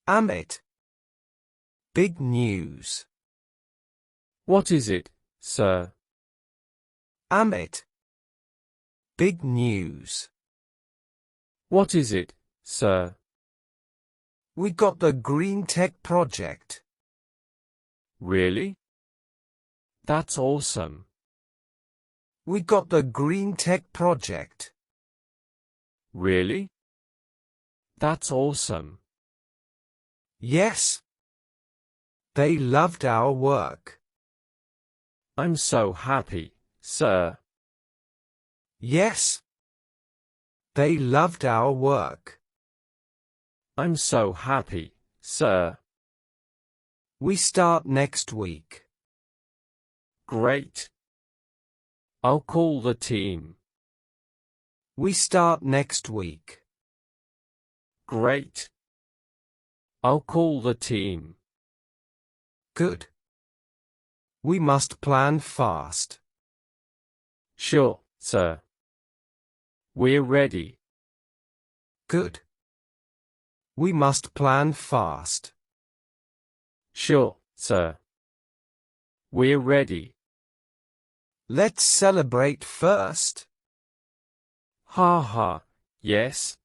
Amit. Big news. What is it, sir? Amit. Big news. What is it, sir? We got the Green Tech project. Really? That's awesome. We got the Green Tech project. Really? That's awesome. Yes. They loved our work. I'm so happy, sir. Yes. They loved our work. I'm so happy, sir. We start next week. Great. I'll call the team. We start next week. Great. I'll call the team. Good. We must plan fast. Sure, sir. We're ready. Good. We must plan fast. Sure, sir. We're ready. Let's celebrate first. Ha ha, yes.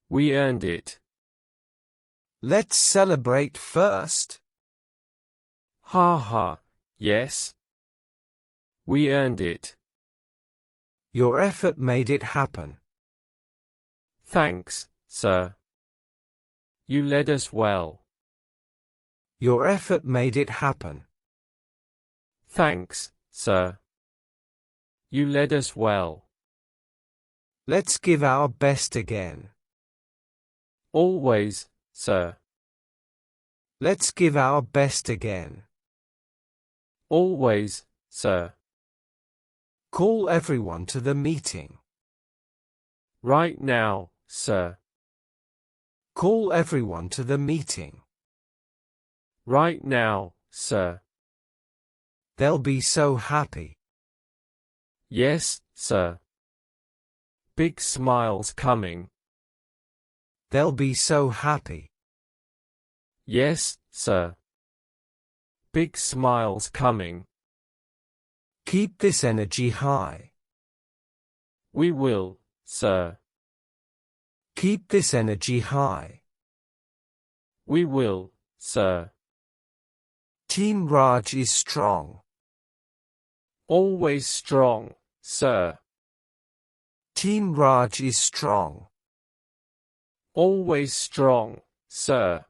We earned it. Let's celebrate first. Ha ha, yes. We earned it. Your effort made it happen. Thanks, sir. You led us well. Your effort made it happen. Thanks, sir. You led us well. Let's give our best again. Always, sir. Let's give our best again. Always, sir. Call everyone to the meeting. Right now, sir. Call everyone to the meeting. Right now, sir. They'll be so happy. Yes, sir. Big smiles coming. They'll be so happy. Yes, sir. Big smiles coming. Keep this energy high. We will, sir. Keep this energy high. We will, sir. Team Raj is strong. Always strong, sir. Team Raj is strong. Always strong, sir.